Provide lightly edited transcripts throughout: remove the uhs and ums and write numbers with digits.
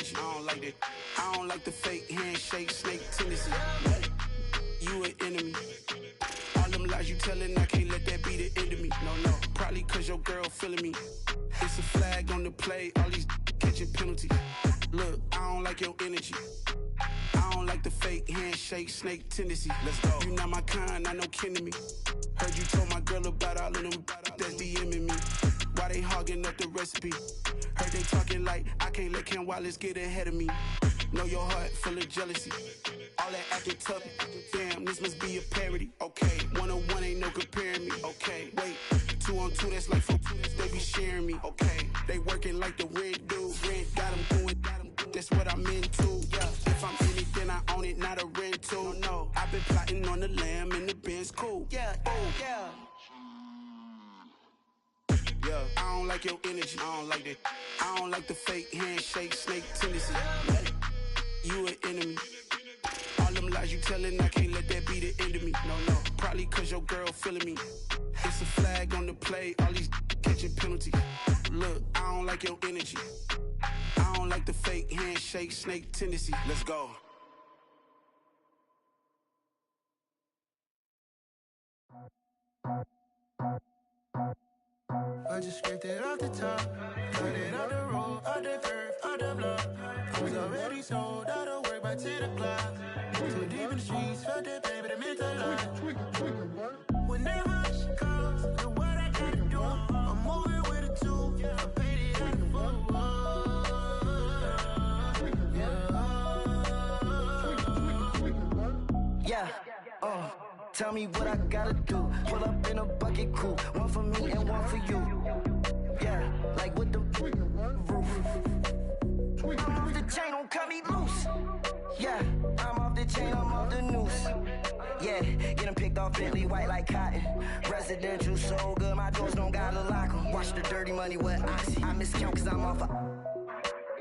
energy. I don't like that. I don't like the fake handshake, snake tendency. You an enemy. All them lies you telling, I can't let that be the end of me. No, probably cause your girl feeling me. It's a flag on the play, all these catching penalties. Look, I don't like your energy. I don't like the fake handshake, snake tendency. Let's go. You not my kind, I know kin to me. Heard you told my girl about all of them that's DMing me. Why they hogging up the recipe? Heard they talking like I can't let Ken Wallace get ahead of me. Know your heart full of jealousy. All that acting tough, damn, this must be a parody. Okay, 1-on-1 ain't no comparing me. Okay, wait, 2-on-2, that's like 4, they be sharing me. Okay, they working like the rent dude. Rent got them going, that's what I'm into. Yeah, if I'm in it, then I own it, not a rental. No, I've been plotting on the lamb and the Benz cool. Yeah, yeah. Yeah, I don't like your energy. I don't like that. I don't like the fake handshake, snake tendency. You an enemy. All them lies you telling, I can't let that be the end of me. No, probably cause your girl feeling me. It's a flag on the play, all these catching penalties. Look, I don't like your energy. I don't like the fake handshake, snake tendency. Let's go. I just scraped it off the top, cut it out the road, out the curve, out the block. I was already sold out of work by 10 o'clock. Too deep in the streets, felt that pain, but it meant a lot. Whenever she calls, do what I gotta do. I'm moving with a two, I paid it out the full. Yeah, tell me what I gotta do. Pull up in a bucket crew, one for me and one for you. Yeah, like with the roof. I'm off the chain, don't cut me loose. Yeah, I'm off the chain, I'm off the noose. Yeah, getting picked off Bentley white like cotton. Residential so good, my doors don't gotta lock 'em. Watch the dirty money with oxy. I miscount cause I'm off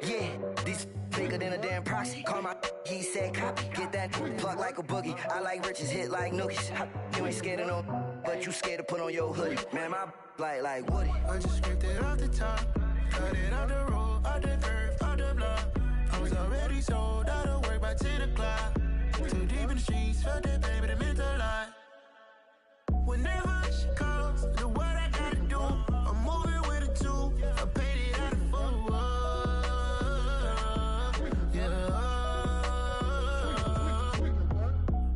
yeah, these bigger than a damn proxy. Call my he said copy. Get that plug like a boogie. I like riches, hit like nookies. You ain't scared of no, but you scared to put on your hoodie. Man, my like Woody. I just scraped it off the top, cut it out the road, out the curve, out the block. I was already sold out of work by 10 o'clock. Too deep in the streets, felt that pain, but it meant a lot. Whenever she calls, do what I gotta do. I'm moving with a two, I paid it out of full.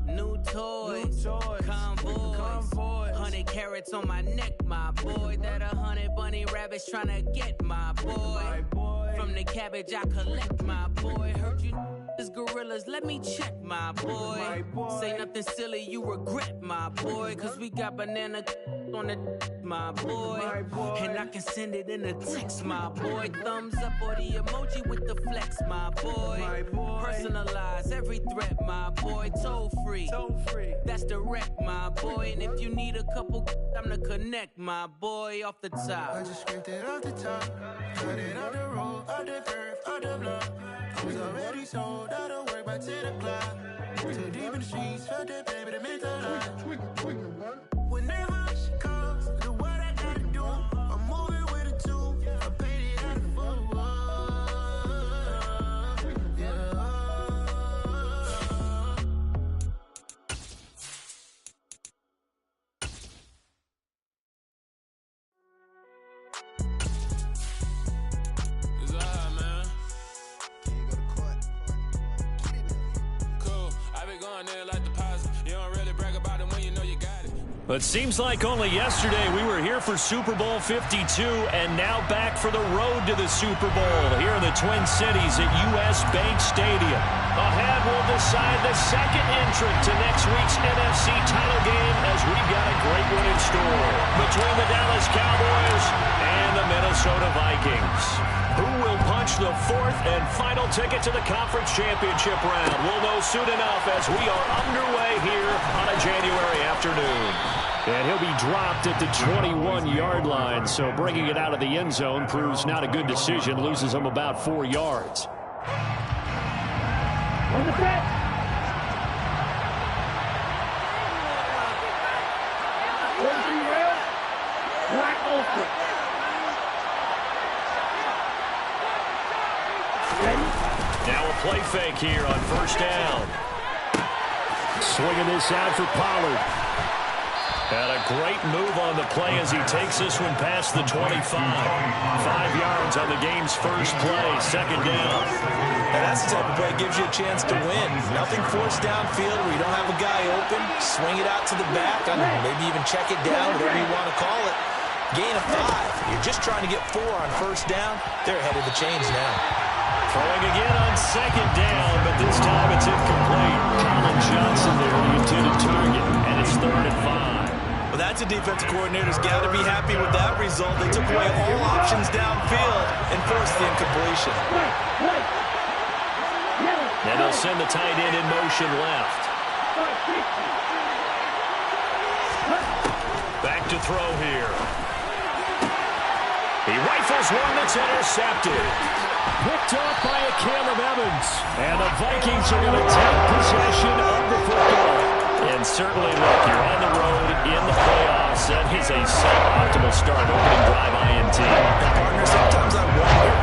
New toys, convoys, 100 carats on my neck, my boy. That 100 bunny rabbits tryna get my boy. From the cabbage I collect, my boy. Heard you is gorillas, let me check, my boy. Say nothing silly, you regret, my boy. Cause we got banana on the my boy. And I can send it in a text, my boy. Thumbs up or the emoji with the flex, my boy. Personalize every threat, my boy. Toll free, that's direct, my boy. And if you need a couple, I'm the connect, my boy. Off the top, I just scraped it off the top, cut it out the road, out the curve, out the block. I was already sold out of work by 10 o'clock. Too deep in the streets, felt that pain, but it meant a lot. Whenever she calls, do what I gotta do. I'm moving with a two, I paid it out of full. But seems like only yesterday we were here for Super Bowl 52 and now back for the road to the Super Bowl here in the Twin Cities at US Bank Stadium. Ahead will decide the second entrant to next week's NFC title game as we've got a great one in store between the Dallas Cowboys and the Minnesota Vikings. Who will punch the fourth and final ticket to the conference championship round? We'll know soon enough as we are underway here on a January afternoon. And he'll be dropped at the 21-yard line, so bringing it out of the end zone proves not a good decision, loses him about 4 yards. On the set. Black open. Ready? Now a play fake here on first down. Swinging this out for Pollard. And a great move on the play as he takes this one past the 25. 5 yards on the game's first play, second down. And that's the type of play that gives you a chance to win. Nothing forced downfield where you don't have a guy open. Swing it out to the back, maybe even check it down, whatever you want to call it. Gain of 5. You're just trying to get 4 on first down. They're ahead of the chains now. Throwing again on second down, but this time it's incomplete. Colin Johnson there, the intended target, and it's 3rd and 5. Well, that's a defensive coordinator's got to be happy with that result. They took away all options downfield and forced the incompletion. And they'll send the tight end in motion left. Back to throw here. He rifles one that's intercepted. Picked off by a Caleb Evans. And the Vikings are going to take possession of the football. And certainly, look, you're on the road in the playoffs. That is a suboptimal start, opening drive INT. Partner, sometimes I wonder,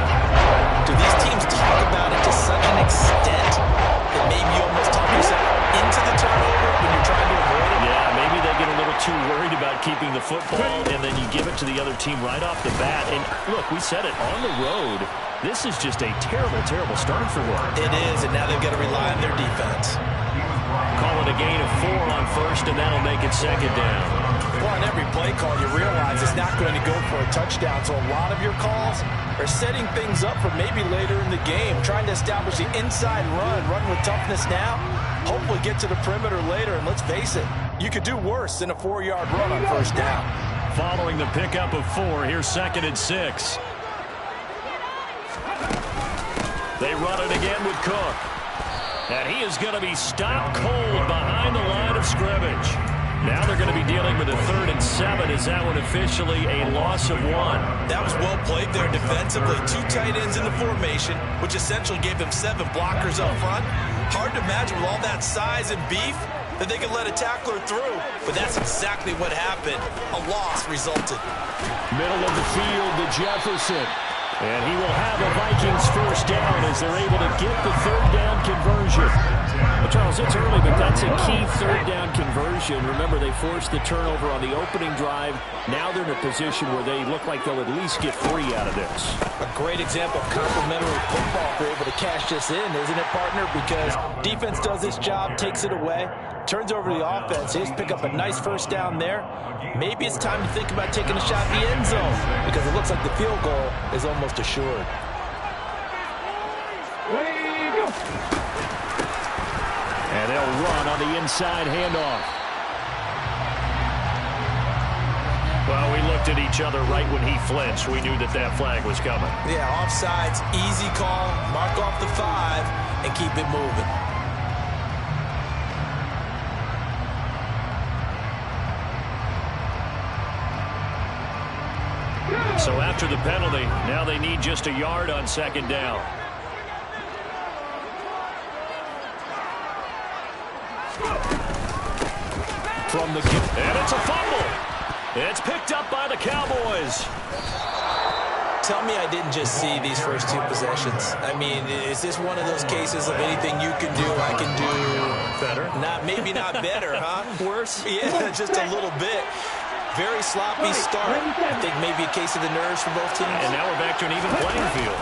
do these teams talk about it to such an extent that maybe you almost talk yourself into the turnover when you're trying to avoid it? Yeah, maybe they get a little too worried about keeping the football, and then you give it to the other team right off the bat. And look, we said it, on the road, this is just a terrible, terrible start for them. It is, and now they've got to rely on their defense. Call it a gain of 4 on first, and that'll make it second down. Well, on every play call, you realize it's not going to go for a touchdown, so a lot of your calls are setting things up for maybe later in the game, trying to establish the inside run with toughness now, hopefully get to the perimeter later, and let's face it, you could do worse than a 4-yard run on first down. Following the pickup of 4, here's 2nd and 6. They run it again with Cook. And he is going to be stopped cold behind the line of scrimmage. Now they're going to be dealing with a 3rd and 7. Is that one officially a loss of 1? That was well played there defensively. 2 tight ends in the formation, which essentially gave them 7 blockers up front. Hard to imagine with all that size and beef that they could let a tackler through. But that's exactly what happened. A loss resulted. Middle of the field to Jefferson. And he will have a Vikings first down as they're able to get the 3rd down conversion. Well, Charles, it's early, but that's a key 3rd down conversion. Remember, they forced the turnover on the opening drive. Now they're in a position where they look like they'll at least get 3 out of this. A great example of complementary football if they're able to cash this in, isn't it, partner? Because defense does this job, takes it away, turns over the offense. They just pick up a nice first down there. Maybe it's time to think about taking a shot in the end zone because it looks like the field goal is almost assured. And they'll run on the inside handoff. Well, we looked at each other right when he flinched. We knew that that flag was coming. Yeah, offsides, easy call, mark off the 5, and keep it moving. So after the penalty, now they need just a yard on second down. From the and it's a fumble. It's picked up by the Cowboys. Tell me I didn't just see these first 2 possessions. I mean, is this one of those cases of anything you can do, I can do better? Maybe not better, huh? Worse? Yeah, just a little bit. Very sloppy start. I think maybe a case of the nerves for both teams. And now we're back to an even playing field.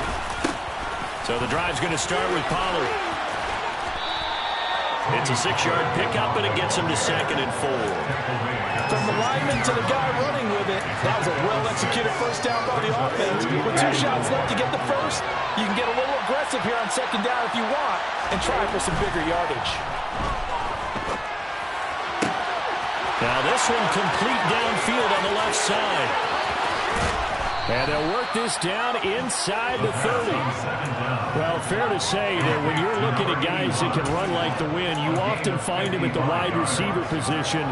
So the drive's going to start with Pollard. It's a 6-yard pickup, and it gets him to 2nd and 4. From the lineman to the guy running with it, that was a well-executed first down by the offense. With 2 shots left to get the first, you can get a little aggressive here on second down if you want and try for some bigger yardage. Now this one complete downfield on the left side. And they'll work this down inside the 30. Well, fair to say that when you're looking at guys that can run like the wind, you often find them at the wide receiver position,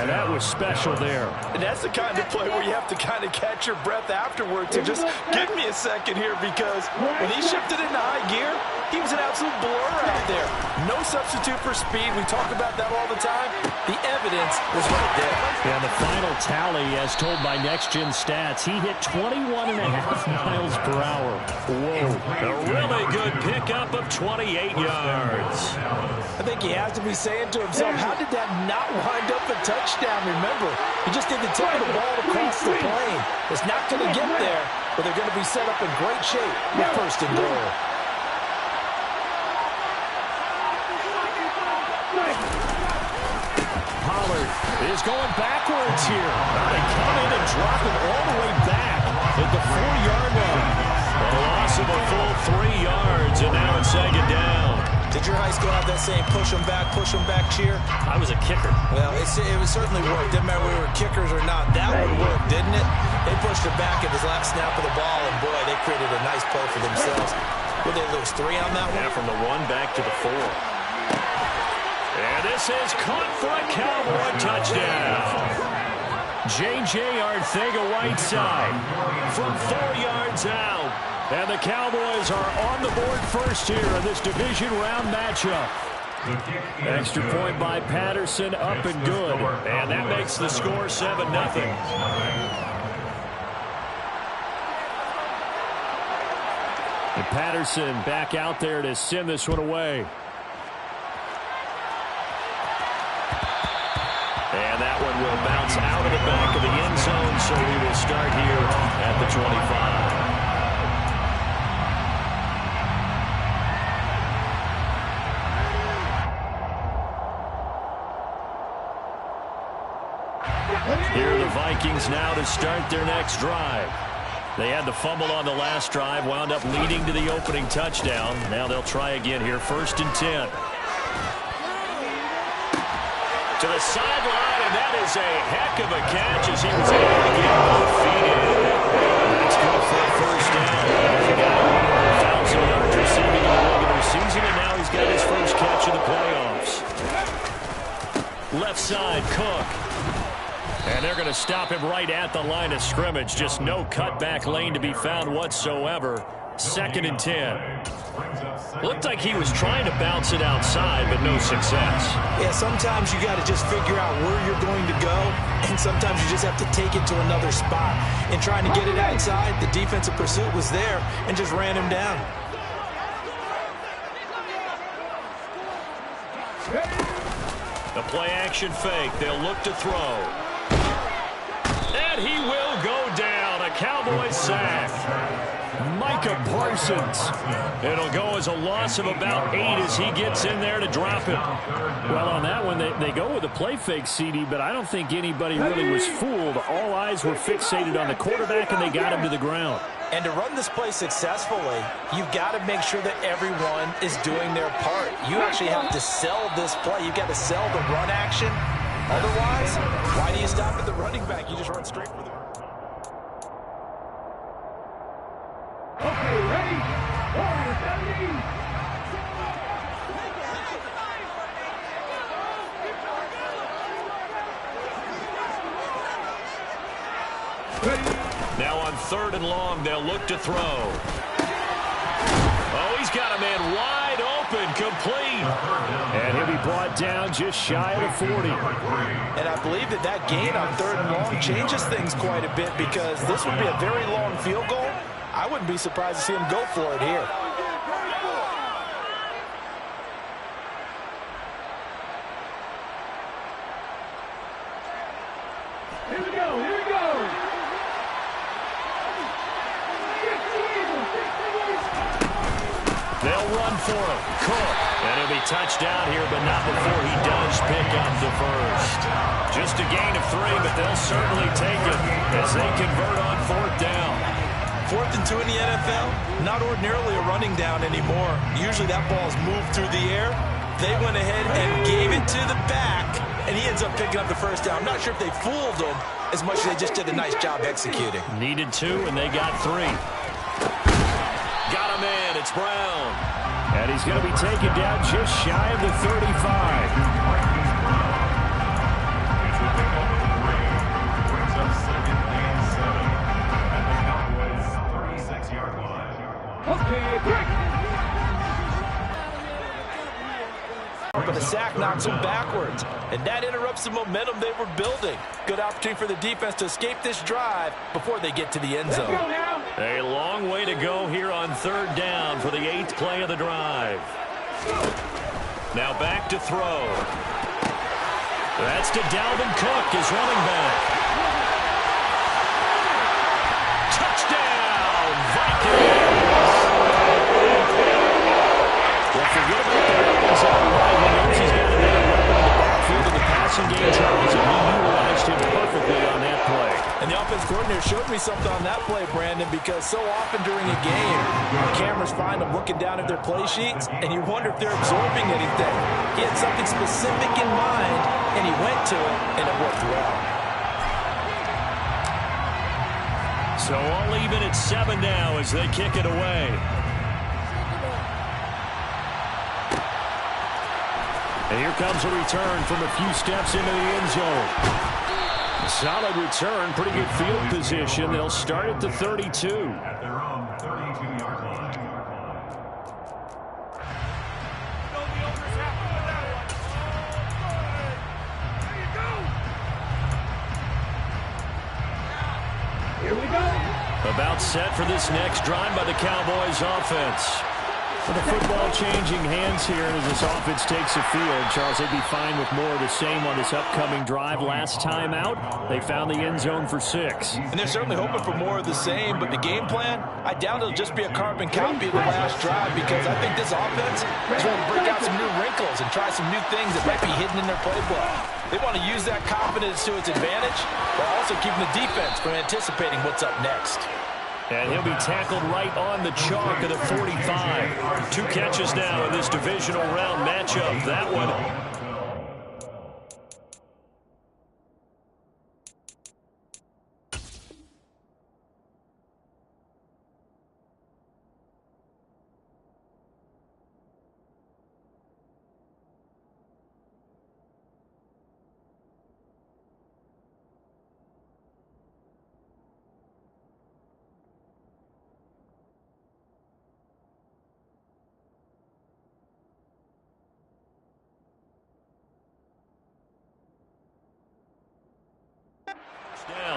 and that was special there. And that's the kind of play where you have to kind of catch your breath afterward to just give me a second here, because when he shifted into high gear, he was an absolute blur out there. No substitute for speed. We talk about that all the time. The evidence was right there. And the final tally, as told by Next Gen Stats, he hit 21.5 miles per hour. Whoa. A really good pickup of 28 yards. I think he has to be saying to himself, how did that not wind up a touchdown? Remember, he just did the tip of the ball across the plane. It's not going to get there, but they're going to be set up in great shape with first and goal. Pollard is going backwards here. They come in and drop him all the way back at the 4-yard line. A loss of a full 3 yards, and now it's second down. Did your high school have that same push them back cheer? I was a kicker. Well, it certainly worked. Didn't matter whether we were kickers or not. That would work, didn't it? They pushed it back at his last snap of the ball, and boy, they created a nice play for themselves. Would they lose 3 on that one? Yeah, from the 1 back to the 4. And this is caught for a Cowboy touchdown. J.J. Arcega-Whiteside from 4 yards out. And the Cowboys are on the board first here in this division round matchup. Extra point by Patterson, up and good. And that makes the score 7-0. And Patterson back out there to send this one away. And that one will bounce out of the back of the end zone, so we will start here at the 25. Here are the Vikings now to start their next drive. They had the fumble on the last drive, wound up leading to the opening touchdown. Now they'll try again here, 1st and 10. To the sideline, and that is a heck of a catch as he was able to get both feet in. Let's go for a first down. He's got 1,000 yards receiving in the regular season, and now he's got his first catch of the playoffs. Left side, Cook. And they're going to stop him right at the line of scrimmage. Just no cutback lane to be found whatsoever. 2nd and 10. Looked like he was trying to bounce it outside, but no success. Yeah, sometimes you got to just figure out where you're going to go, and sometimes you just have to take it to another spot. In trying to get it outside, the defensive pursuit was there and just ran him down. The play-action fake. They'll look to throw. And he will go down. A Cowboys sack. Micah Parsons. It'll go as a loss of about 8 as he gets in there to drop him. Well, on that one, they go with a play fake, CD, but I don't think anybody really was fooled. All eyes were fixated on the quarterback, and they got him to the ground. And to run this play successfully, you've got to make sure that everyone is doing their part. You actually have to sell this play. You've got to sell the run action. Otherwise, why do you stop at the running back? You just run straight for the... Okay, ready? 4-70. Now on 3rd and long, they'll look to throw. Oh, he's got a man wide open, complete. And he'll be brought down just shy of the 40. And I believe that gain on 3rd and long changes things quite a bit because this would be a very long field goal. I wouldn't be surprised to see him go for it here. Here we go, here we go. They'll run for it. Cook. And he'll be touched down here, but not before he does pick up the first. Just a gain of 3, but they'll certainly take it as they convert on 4th down. 4th and 2 in the NFL, not ordinarily a running down anymore. Usually that ball is moved through the air. They went ahead and gave it to the back, and he ends up picking up the first down. I'm not sure if they fooled him as much as they just did a nice job executing. Needed 2, and they got 3. Got him in. It's Brown. And he's going to be taken down just shy of the 35. Okay, break. sack knocks them backwards, and that interrupts the momentum they were building. Good opportunity for the defense to escape this drive before they get to the end zone. A long way to go here on third down for the 8th play of the drive. Now back to throw. That's to Dalvin Cook, his running back. Touchdown, Vikings! Well, forget about the weapons out wide. He knows he's got another weapon in the backfield of the passing game, Charles, and he utilized him perfectly on that play. And the offense coordinator showed me something on that play, Brandon, because so often during a game, cameras find them looking down at their play sheets, and you wonder if they're absorbing anything. He had something specific in mind, and he went to it, and it worked well. So all even at 7 now as they kick it away. And here comes a return from a few steps into the end zone. Solid return, pretty good field position. They'll start at the 32. At their own 32-yard line. Here we go. About set for this next drive by the Cowboys offense. With the football changing hands here as this offense takes the field, Charles, they'd be fine with more of the same on this upcoming drive. Last time out, they found the end zone for 6. And they're certainly hoping for more of the same, but the game plan, I doubt it'll just be a carbon copy of the last drive, because I think this offense is trying to break out some new wrinkles and try some new things that might be hidden in their playbook. They want to use that confidence to its advantage, while also keeping the defense from anticipating what's up next. And he'll be tackled right on the chalk of the 45. 2 catches now in this divisional round matchup. That one.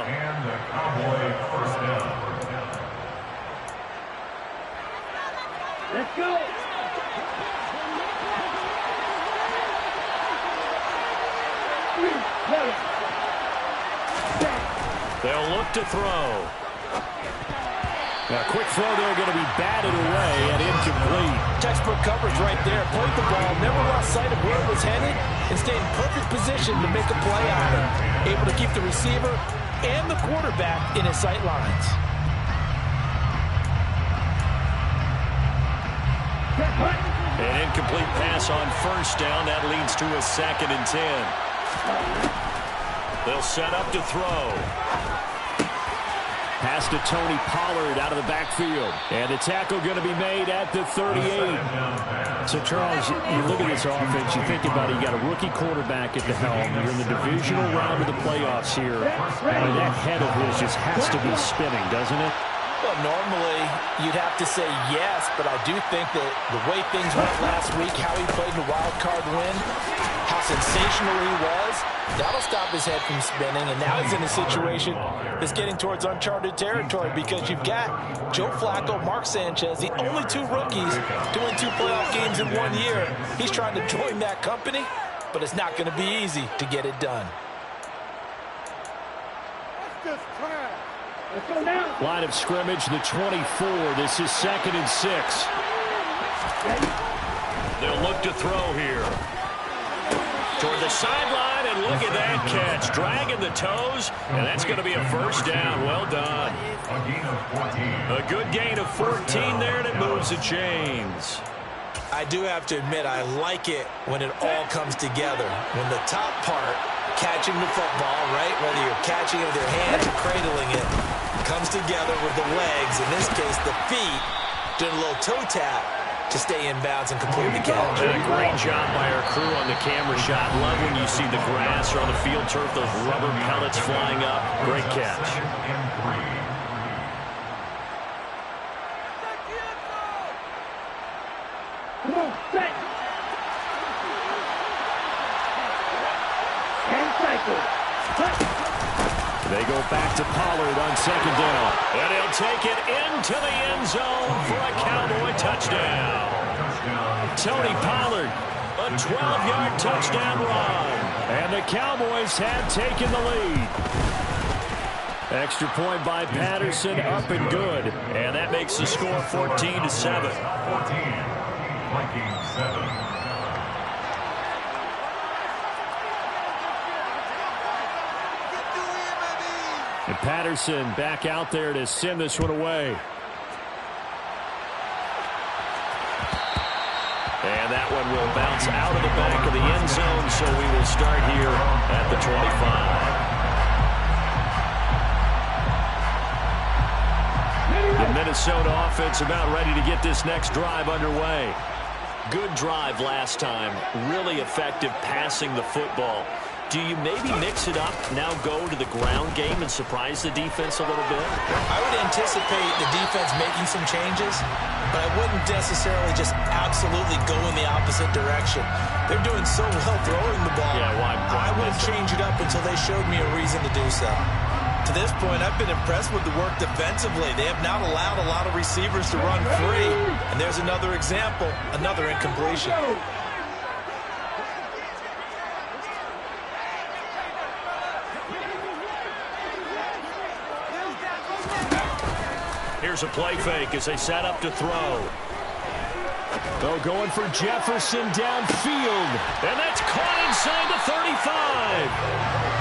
And the Cowboy first down. Let's go. They'll look to throw. Now, quick throw there, going to be batted away and incomplete. Textbook coverage right there. Played the ball, never lost sight of where it was headed, and stayed in perfect position to make a play on it. Able to keep the receiver and the quarterback in his sight lines. An incomplete pass on first down. That leads to a 2nd and 10. They'll set up to throw. Pass to Tony Pollard out of the backfield. And the tackle going to be made at the 38. So, Charles, you look at this offense, you think about it, you got a rookie quarterback at the helm. You're in the divisional round of the playoffs here. And that head of his just has to be spinning, doesn't it? Well, normally you'd have to say yes, but I do think that the way things went last week, how he played in the wild card win, how sensational he was, that'll stop his head from spinning. And now he's in a situation that's getting towards uncharted territory, because you've got Joe Flacco, Mark Sanchez, the only 2 rookies to win 2 playoff games in 1 year. He's trying to join that company, but it's not going to be easy to get it done. Line of scrimmage, the 24. This is 2nd and 6. They'll look to throw here. Toward the sideline, and look at that catch. Dragging the toes, and that's going to be a first down. Well done. A good gain of 14 there, and it moves the chains. I do have to admit, I like it when it all comes together. When the top part, catching the football, right, whether you're catching it with your hands or cradling it, comes together with the legs, in this case the feet, doing a little toe tap to stay in bounds and complete the catch. And a great job by our crew on the camera shot. Love when you see the grass or on the field turf, those rubber pellets flying up. Great catch. They go back to Pollard on second down. And he'll take it into the end zone for a Cowboy touchdown. Tony Pollard, a 12-yard touchdown run. And the Cowboys have taken the lead. Extra point by Patterson, up and good. And that makes the score 14-7. 14, Vikings 7. And Patterson back out there to send this one away. And that one will bounce out of the back of the end zone, so we will start here at the 25. The Minnesota offense about ready to get this next drive underway. Good drive last time. Really effective passing the football. Do you maybe mix it up, now go to the ground game and surprise the defense a little bit? I would anticipate the defense making some changes, but I wouldn't necessarily just absolutely go in the opposite direction. They're doing so well throwing the ball. Yeah, why I wouldn't change it up until they showed me a reason to do so. To this point, I've been impressed with the work defensively. They have not allowed a lot of receivers to run free. And there's another example, another incompletion. Here's a play fake as they set up to throw. Oh, going for Jefferson downfield. And that's caught inside the 35.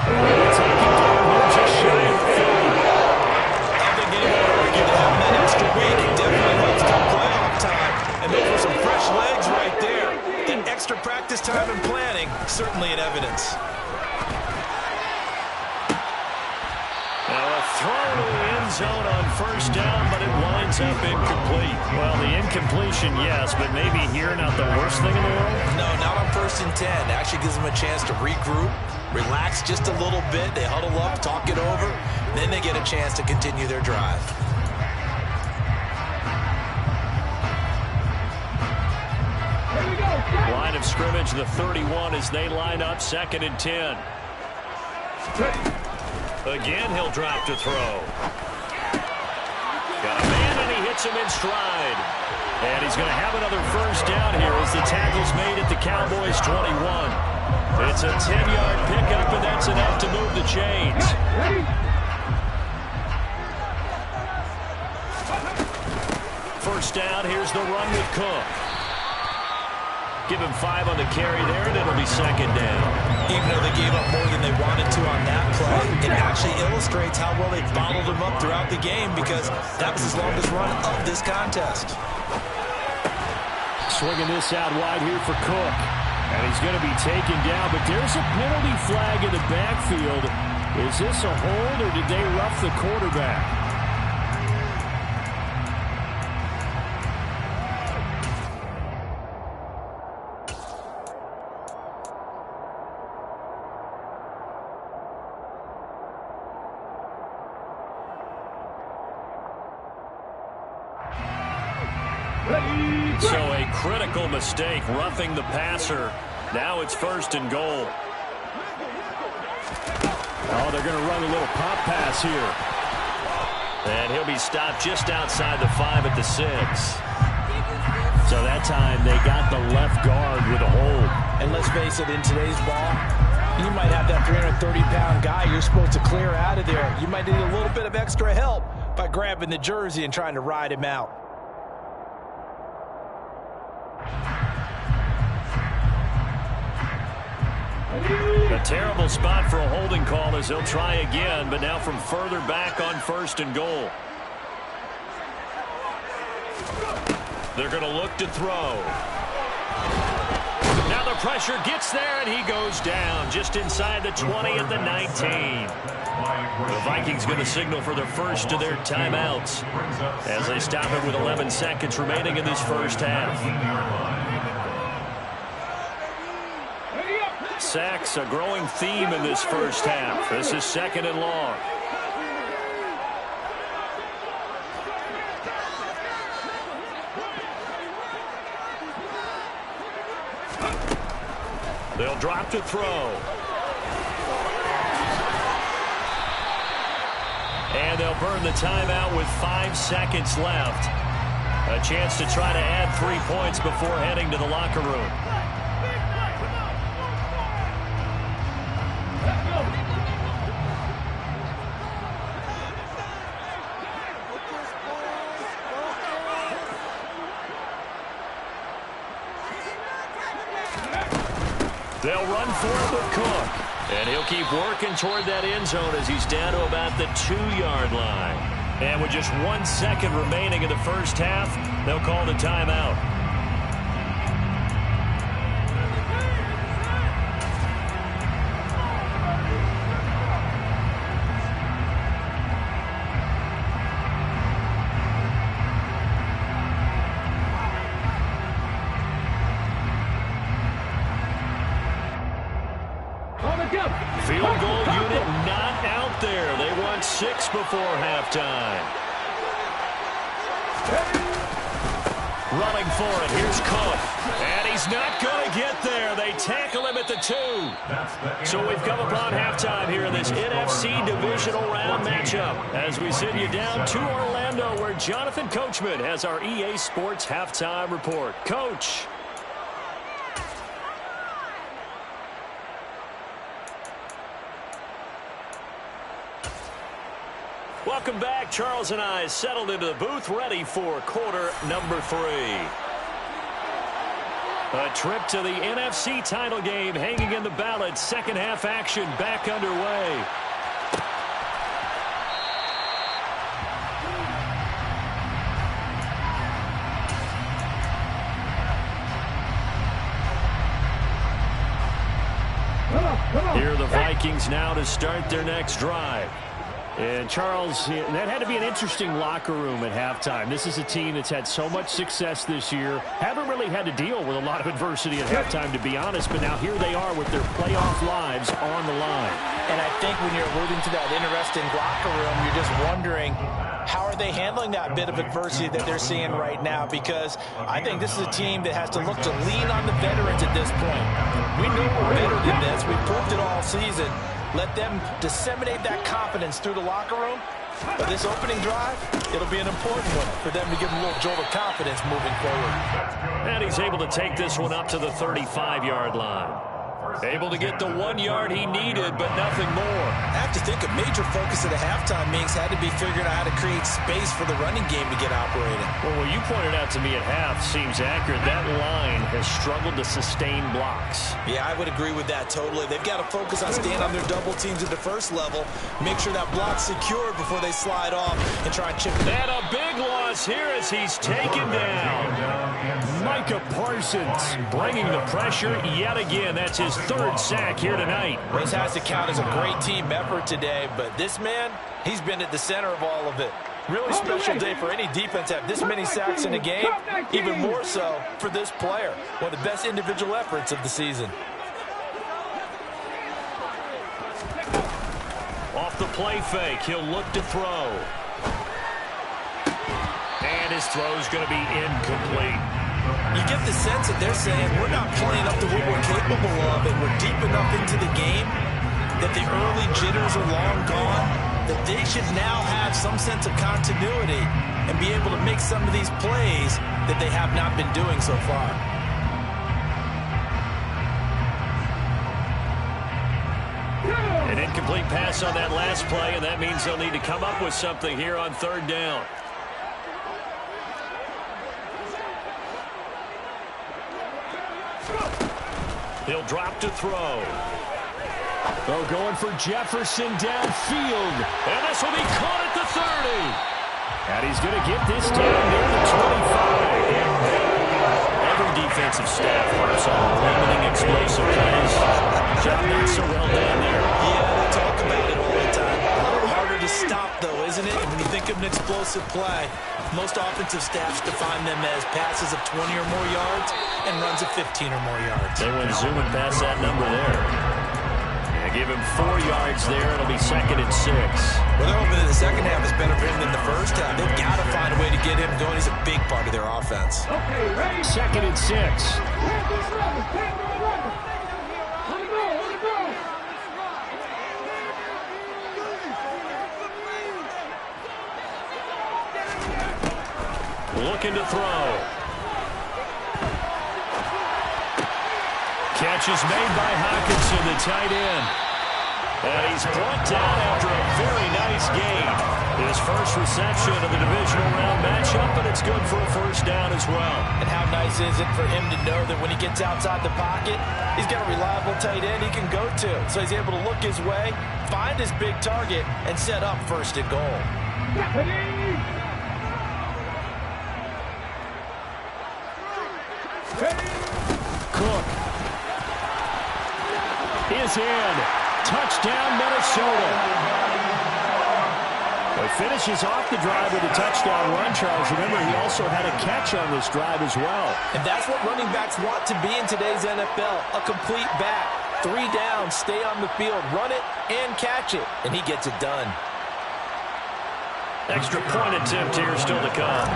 Taking down here just shy of 30. I think anyone would argue that having that extra week definitely helps come playoff time. And those are some fresh legs right there. That extra practice time and planning, certainly in evidence. Now a throw to the end zone on first down, but it winds up incomplete. Well, the incompletion, yes, but maybe here not the worst thing in the world? No, not on 1st and 10. It actually gives them a chance to regroup, relax just a little bit. They huddle up, talk it over, then they get a chance to continue their drive. Line of scrimmage, the 31 as they line up 2nd and 10. Again, he'll drop to throw. Got a man, and he hits him in stride. And he's going to have another first down here as the tackle's made at the Cowboys' 21. It's a 10-yard pickup, and that's enough to move the chains. First down, here's the run with Cook. Give him 5 on the carry there, and it'll be 2nd down. Even though they gave up more than they wanted to on that play, it actually illustrates how well they bottled him up throughout the game because that was his longest run of this contest. Swinging this out wide here for Cook. And he's going to be taken down, but there's a penalty flag in the backfield. Is this a hold, or did they rough the quarterback? So a critical mistake, roughing the passer. Now it's 1st and goal. Oh, they're going to run a little pop pass here. And he'll be stopped just outside the 5 at the 6. So that time they got the left guard with a hold. And let's face it, in today's ball, you might have that 330-pound guy you're supposed to clear out of there. You might need a little bit of extra help by grabbing the jersey and trying to ride him out. A terrible spot for a holding call as he'll try again, but now from further back on 1st and goal. They're going to look to throw. Now the pressure gets there, and he goes down just inside the 20 at the 19. The Vikings going to signal for the first of their timeouts as they stop it with 11 seconds remaining in this first half. Sacks, a growing theme in this first half. This is 2nd and long. They'll drop to throw. And they'll burn the timeout with 5 seconds left. A chance to try to add 3 points before heading to the locker room. They'll run for it with Cook. And he'll keep working toward that end zone as he's down to about the 2-yard line. And with just 1 second remaining in the first half, they'll call the timeout. Field goal unit not out there. They want 6 before halftime. Running for it. Here's Cook. And he's not going to get there. They tackle him at the 2. So we've come upon halftime here in this NFC divisional round matchup. As we send you down to Orlando, where Jonathan Coachman has our EA Sports halftime report. Coach. Welcome back. Charles and I settled into the booth, ready for quarter number 3. A trip to the NFC title game hanging in the balance. Second half action back underway. Here are the Vikings now to start their next drive. And, Charles, that had to be an interesting locker room at halftime. This is a team that's had so much success this year. Haven't really had to deal with a lot of adversity at halftime, to be honest. But now here they are with their playoff lives on the line. And I think when you're alluding to that interesting locker room, you're just wondering, how are they handling that bit of adversity that they're seeing right now? Because I think this is a team that has to look to lean on the veterans at this point. We know we're better than this. We've proved it all season. Let them disseminate that confidence through the locker room. But this opening drive, it'll be an important one for them to give them a little jolt of confidence moving forward. And he's able to take this one up to the 35-yard line. Able to get the 1 yard he needed, but nothing more. I have to think a major focus of the halftime meetings had to be figuring out how to create space for the running game to get operating. Well, what you pointed out to me at half seems accurate. That line has struggled to sustain blocks. Yeah, I would agree with that totally. They've got to focus on staying on their double teams at the first level, make sure that block's secured before they slide off and try and chip it. And a big loss here as he's taken down. Micah Parsons bringing the pressure yet again. That's his 3rd sack here tonight. This has to count as a great team effort today, but this man, he's been at the center of all of it. Really special day for any defense to have this many sacks in a game, even more so for this player. One of the best individual efforts of the season. Off the play fake, he'll look to throw. And his throw's going to be incomplete. You get the sense that they're saying we're not playing up to what we're capable of, and we're deep enough into the game that the early jitters are long gone, that they should now have some sense of continuity and be able to make some of these plays that they have not been doing so far. An incomplete pass on that last play, and that means they'll need to come up with something here on 3rd down. He'll drop to throw. Oh, going for Jefferson downfield. And this will be caught at the 30. And he's going to get this down near the 25. Every defensive staff works on limiting explosive plays. Jeff, not so well down there. Yeah, they talk about it all the time. A little harder to stop, though, isn't it? And when you think of an explosive play, most offensive staffs define them as passes of 20 or more yards and runs of 15 or more yards. They went zooming past that number there. They give him 4 yards there. It'll be 2nd and 6. Well, they're hoping that the second half is better for him than the first half. They've got to find a way to get him going. He's a big part of their offense. 2nd and 6. looking to throw. Catch is made by Hawkinson, the tight end. And he's brought down after a very nice gain. His first reception of the divisional round matchup, but it's good for a first down as well. And how nice is it for him to know that when he gets outside the pocket, he's got a reliable tight end he can go to. So he's able to look his way, find his big target, and set up first and goal. Cook is in. Touchdown, Minnesota. He finishes off the drive with a touchdown run, Charles. Remember, he also had a catch on this drive as well. And that's what running backs want to be in today's NFL, a complete back. 3 down, stay on the field, run it, and catch it. And he gets it done. Extra point attempt here still to come.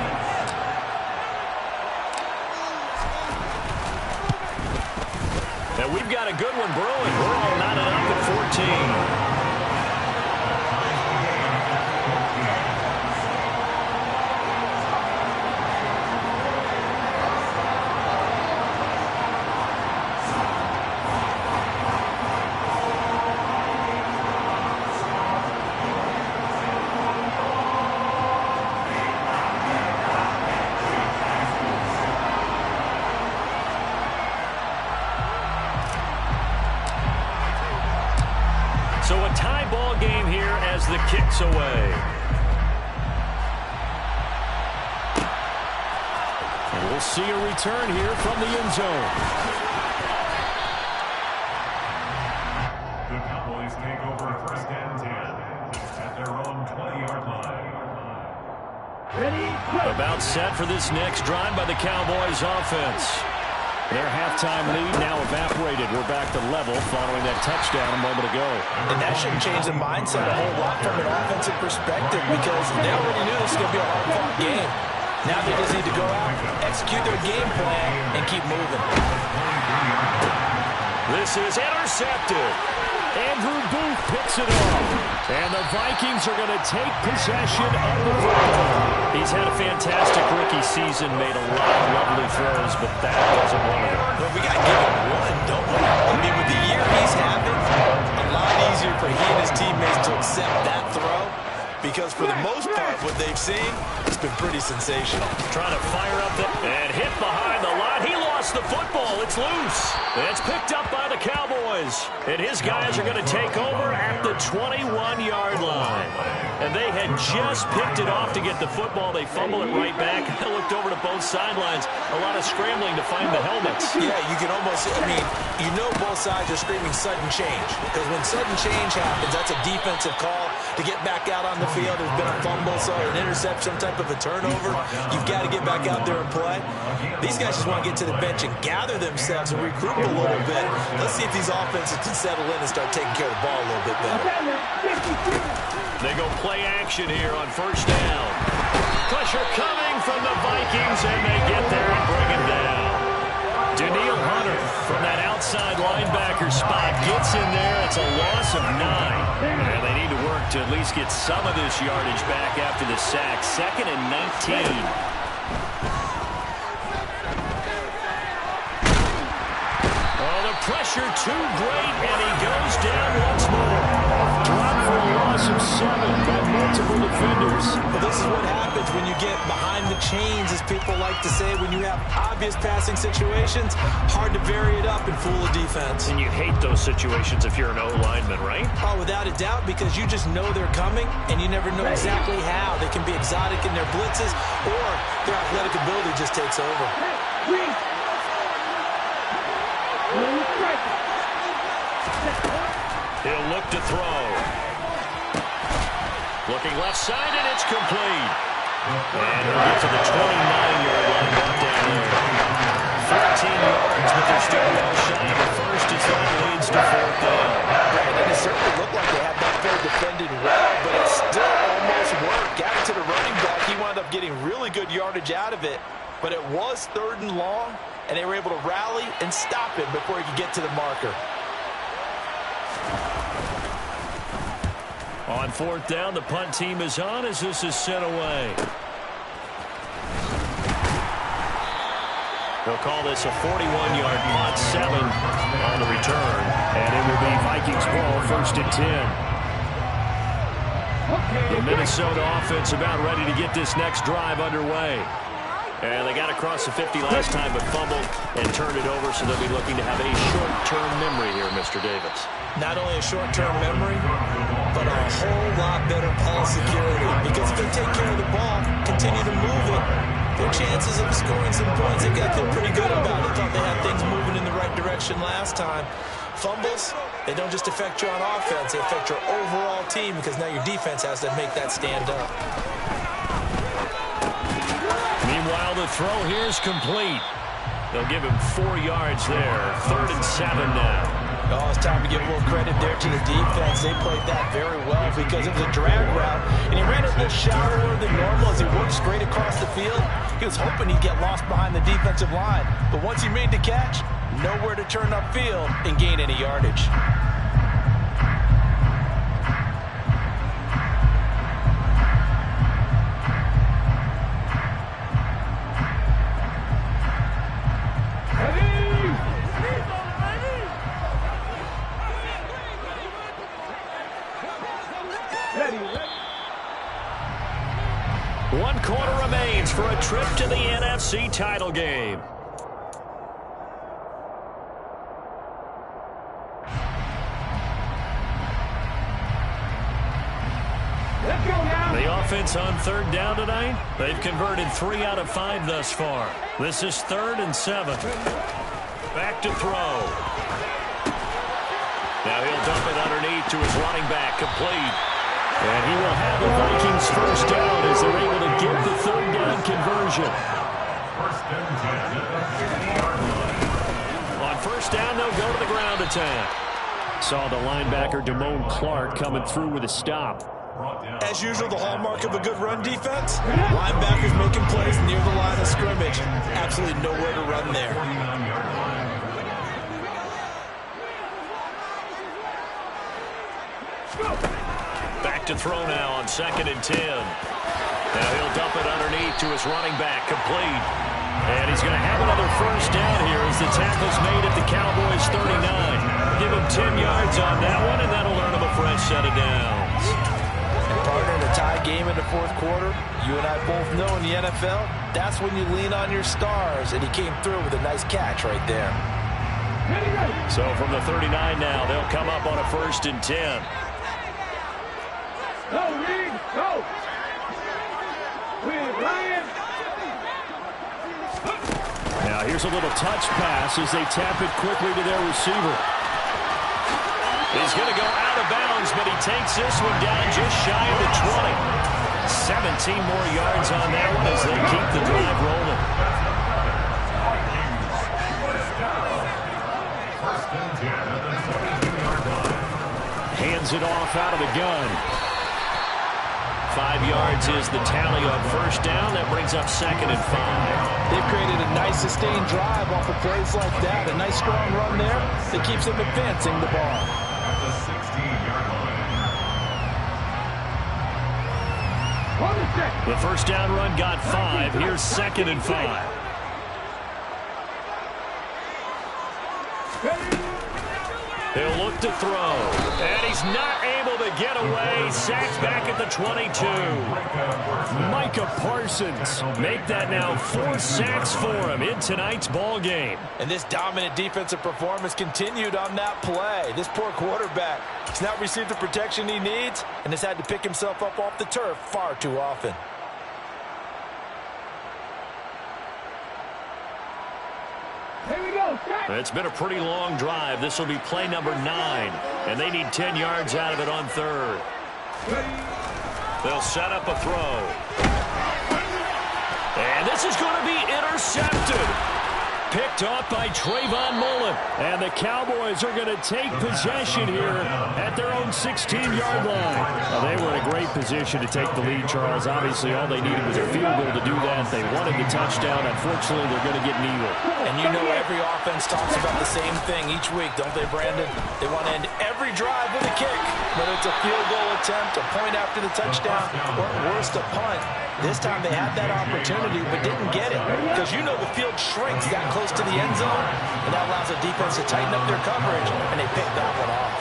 And we've got a good one brewing. We're all knotted up at 14. So a tie ball game here as the kick's away. And we'll see a return here from the end zone. The Cowboys take over first and 10 at their own 20-yard line. Ready? About set for this next drive by the Cowboys offense. Their halftime lead now evaporated. We're back to level following that touchdown a moment ago. And that shouldn't change the mindset a whole lot from an offensive perspective because they already knew this was going to be a hard-fought game. Now they just need to go out, execute their game plan, and keep moving. This is intercepted. Andrew Booth picks it off. And the Vikings are going to take possession of the football. He's had a fantastic rookie season, made a lot of lovely throws, but that wasn't one of them. Well, we got to give him one, don't we? I mean, with the year he's having, a lot easier for he and his teammates to accept that throw because for the most part, what they've seen has been pretty sensational. Trying to fire up and hit behind the line. He lost the football. It's loose. It's picked up by the Cowboys. And his guys are going to take over at the 21-yard line. And they had just picked it off to get the football. They fumble it right back. I looked over to both sidelines. A lot of scrambling to find the helmets. Yeah, you can almost, I mean, you know both sides are screaming sudden change. Because when sudden change happens, that's a defensive call to get back out on the field. There's been a fumble, so an interception, some type of a turnover. You've got to get back out there and play. These guys just want to get to the bench and gather themselves and regroup a little bit. Let's see if these offenses can settle in and start taking care of the ball a little bit better. They go play action here on first down. Pressure coming from the Vikings, and they get there and bring him down. Daniil Hunter from that outside linebacker spot gets in there. It's a loss of 9. And they need to work to at least get some of this yardage back after the sack. 2nd and 19. Pressure too great, and he goes down once more. Dropped for a loss of 7 by multiple defenders. Well, this is what happens when you get behind the chains, as people like to say. When you have obvious passing situations, hard to vary it up and fool a defense. And you hate those situations if you're an O-lineman, right? Oh, without a doubt, because you just know they're coming, and you never know exactly how. They can be exotic in their blitzes, or their athletic ability just takes over. He'll look to throw. Looking left side, and it's complete. And he'll get to the 29-yard line, brought down there. 14 yards, but they're still well shy of the first as that leads to 4th down. And it certainly looked like they had that field defended well, but it still almost worked. Got it to the running back. He wound up getting really good yardage out of it, but it was 3rd and long, and they were able to rally and stop him before he could get to the marker. On 4th down, the punt team is on as this is sent away. They'll call this a 41-yard punt, 7 on the return. And it will be Vikings ball, 1st and 10. The Minnesota offense about ready to get this next drive underway. And they got across the 50 last time, but fumbled and turned it over, so they'll be looking to have a short-term memory here, Mr. Davis. Not only a short-term memory, but a whole lot better ball security. Because if they take care of the ball, continue to move it, their chances of scoring some points, they've got to feel pretty good about it. Thought they had things moving in the right direction last time. Fumbles, they don't just affect you on offense, they affect your overall team, because now your defense has to make that stand up. Meanwhile, the throw here is complete. They'll give him 4 yards there. 3rd and 7 now. Oh, it's time to give a little credit there to the defense. They played that very well because it was a drag route, and he ran it a little shallower than normal as he worked straight across the field. He was hoping he'd get lost behind the defensive line, but once he made the catch, nowhere to turn upfield and gain any yardage. One quarter remains for a trip to the NFC title game. The offense on 3rd down tonight, they've converted 3 out of 5 thus far. This is 3rd and 7. Back to throw. Now he'll dump it underneath to his running back, complete. And he will have the Vikings 1st down as they're able to get the 3rd down conversion. On 1st down, they'll go to the ground attack. Saw the linebacker, Damone Clark, coming through with a stop. As usual, the hallmark of a good run defense, linebackers making plays near the line of scrimmage. Absolutely nowhere to run there. Back to throw now on 2nd and 10. Now he'll dump it underneath to his running back, complete. And he's going to have another 1st down here as the tackle's made at the Cowboys 39. Give him 10 yards on that one, and that'll earn him a fresh set of downs. And partner, in a tie game in the 4th quarter, you and I both know in the NFL, that's when you lean on your stars, and he came through with a nice catch right there. So from the 39 now, they'll come up on a 1st and 10. Go, Reed, go! We're Ryan! Now here's a little touch pass as they tap it quickly to their receiver. He's going to go out of bounds, but he takes this one down just shy of the 20. 17 more yards on that one as they keep the drive rolling. Hands it off out of the gun. 5 yards is the tally on 1st down. That brings up 2nd and 5. They've created a nice sustained drive off of plays like that. A nice strong run there that keeps them advancing the ball. At the 16-yard line. The 1st down run got 5. Here's 2nd and 5. He'll look to throw, and he's not able to get away. Sacked back at the 22. Micah Parsons make that now 4 sacks for him in tonight's ball game. And this dominant defensive performance continued on that play. This poor quarterback has not received the protection he needs and has had to pick himself up off the turf far too often. It's been a pretty long drive. This will be play number 9, and they need 10 yards out of it on 3rd. They'll set up a throw. And this is going to be intercepted. Picked off by Trayvon Mullen. And the Cowboys are going to take possession here at their own 16-yard line. Well, they were in a great position to take the lead, Charles. Obviously, all they needed was a field goal to do that. They wanted the touchdown. Unfortunately, they're going to get neither. And you know every offense talks about the same thing each week, don't they, Brandon? They want to end every drive with a kick, whether it's a field goal attempt, a point after the touchdown, or at worst, a punt. This time they had that opportunity but didn't get it because you know the field shrinks that close to the end zone, and that allows the defense to tighten up their coverage, and they picked that one off.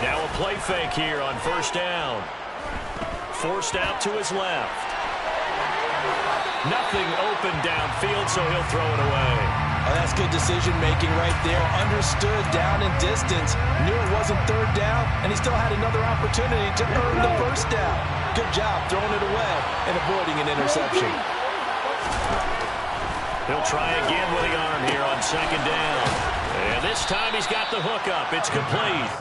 Now a play fake here on first down. Forced out to his left. Nothing open downfield, so he'll throw it away. Oh, that's good decision-making right there. Understood down and distance. Knew it wasn't third down, and he still had another opportunity to earn the first down. Good job throwing it away and avoiding an interception. He'll try again with the arm here on second down. And this time he's got the hook up. It's complete.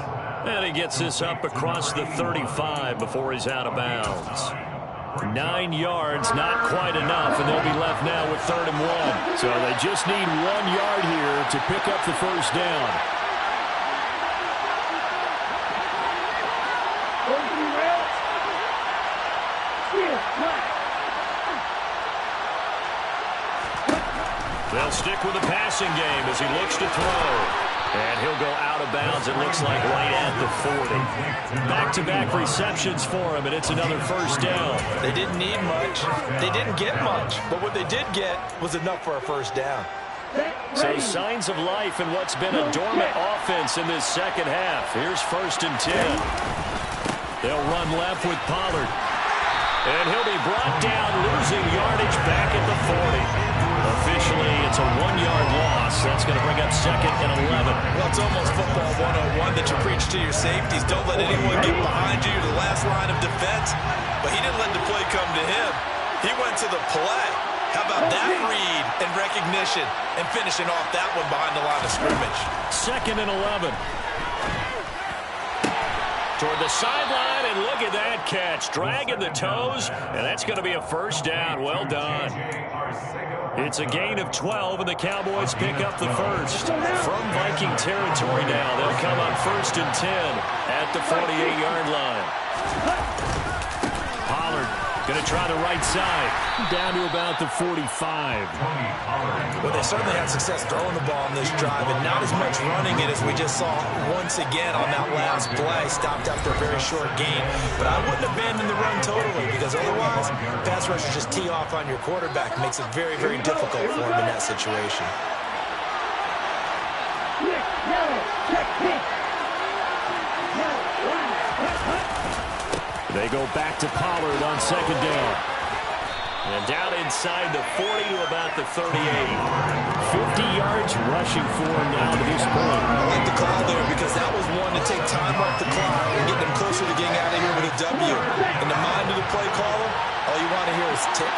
And he gets this up across the 35 before he's out of bounds. 9 yards, not quite enough, and they'll be left now with 3rd and 1. So they just need 1 yard here to pick up the first down. They'll stick with the passing game as he looks to throw. And he'll go out of bounds, it looks like, right at the 40. Back-to-back receptions for him, and it's another first down. They didn't need much. They didn't get much. But what they did get was enough for a first down. So signs of life in what's been a dormant offense in this second half. Here's 1st and 10. They'll run left with Pollard. And he'll be brought down, losing yardage back at the 40. Officially, it's a 1-yard loss. That's going to bring up 2nd and 11. Well, it's almost football 101 that you preach to your safeties. Don't let anyone get behind you. You're the last line of defense. But he didn't let the play come to him. He went to the play. How about that read and recognition and finishing off that one behind the line of scrimmage? 2nd and 11. Toward the sideline, and look at that catch. Dragging the toes, and that's going to be a first down. Well done. It's a gain of 12, and the Cowboys pick up the first. From Viking territory now, they'll come on 1st and 10 at the 48-yard line. Pollard going to try the right side, down to about the 45. Well, they certainly had success throwing the ball in this drive, and not as much running it as we just saw once again on that last play. Stopped after a very short gain. But I wouldn't abandon the run totally, because otherwise, pass rushers just tee off on your quarterback. Makes it very, very difficult for him in that situation. They go back to Pollard on 2nd down. And down inside the 40 to about the 38. 50 yards rushing for him now to this point. I like the call there because that was one to take time off the clock and get them closer to getting out of here with a W. In the mind of the play caller, all you want to hear is tick,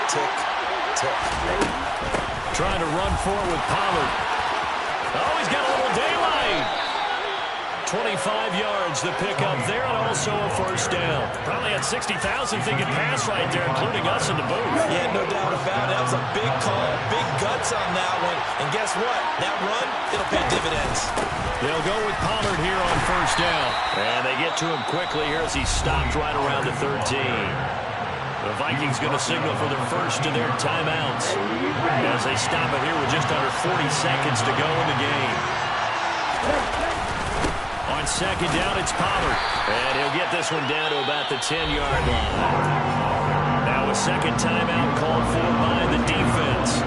tick, tick. Trying to run forward with Pollard. Oh, he's got a little daylight. 25 yards the pickup there, and also a first down. Probably had 60,000 thinking pass right there, including us in the booth. Yeah, no doubt about it. That was a big call, big guts on that one. And guess what? That run, it'll pay dividends. They'll go with Pollard here on first down. And they get to him quickly here as he stopped right around the 13. The Vikings going to signal for their first of their timeouts as they stop it here with just under 40 seconds to go in the game. On 2nd down, it's Pollard. And he'll get this one down to about the 10-yard line. Now a second timeout called for by the defense,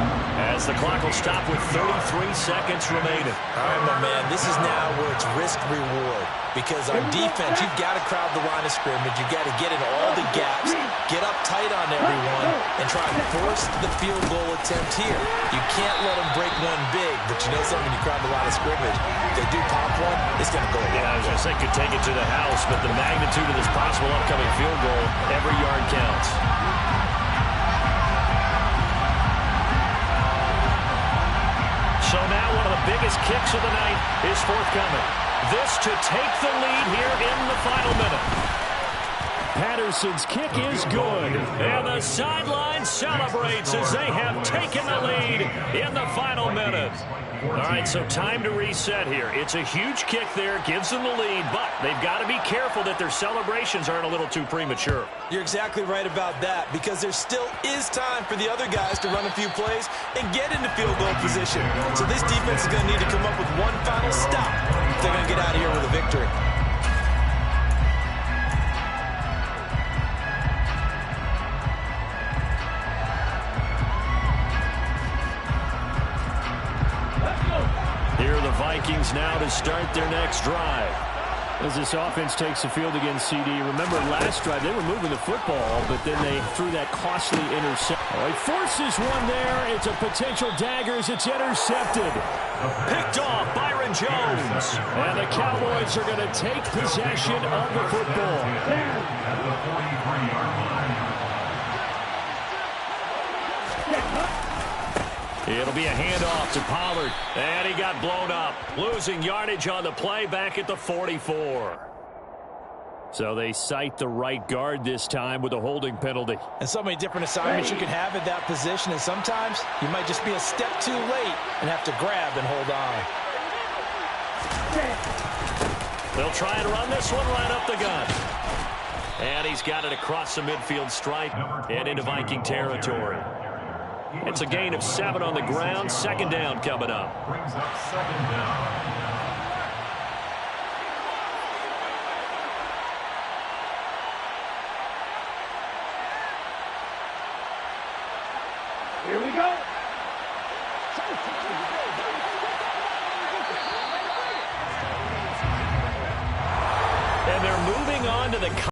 as the clock will stop with 33 seconds remaining. All right, my man, this is now where it's risk-reward. Because on defense, you've got to crowd the line of scrimmage. You've got to get in all the gaps, get up tight on everyone, and try and force the field goal attempt here. You can't let them break one big, but you know something, when you crowd the line of scrimmage, if they do pop one, it's going to go away. Yeah, I was going to say could take it to the house, but the magnitude of this possible upcoming field goal, every yard counts. So now one of the biggest kicks of the night is forthcoming. This to take the lead here in the final minute. Patterson's kick is good. And the sideline celebrates as they have taken the lead in the final minute. All right, so time to reset here. It's a huge kick there, gives them the lead, but they've got to be careful that their celebrations aren't a little too premature. You're exactly right about that, because there still is time for the other guys to run a few plays and get into field goal position. So this defense is going to need to come up with one final stop if they're going to get out of here with a victory. Here are the Vikings now to start their next drive. As this offense takes the field against CD, remember last drive they were moving the football, but then they threw that costly interception. Oh, he forces one there. It's a potential dagger as it's intercepted. Picked off Byron Jones. And the Cowboys are going to take possession of the football. At the 43-yard line. It'll be a handoff to Pollard. And he got blown up. Losing yardage on the play back at the 44. So they cite the right guard this time with a holding penalty. And so many different assignments you can have at that position, and sometimes you might just be a step too late and have to grab and hold on. They'll try and run this one right up the gut. And he's got it across the midfield stripe and into Viking territory. It's a gain of 7 on the ground. Second down coming up. Brings up second down. Here we go. And they're moving on to the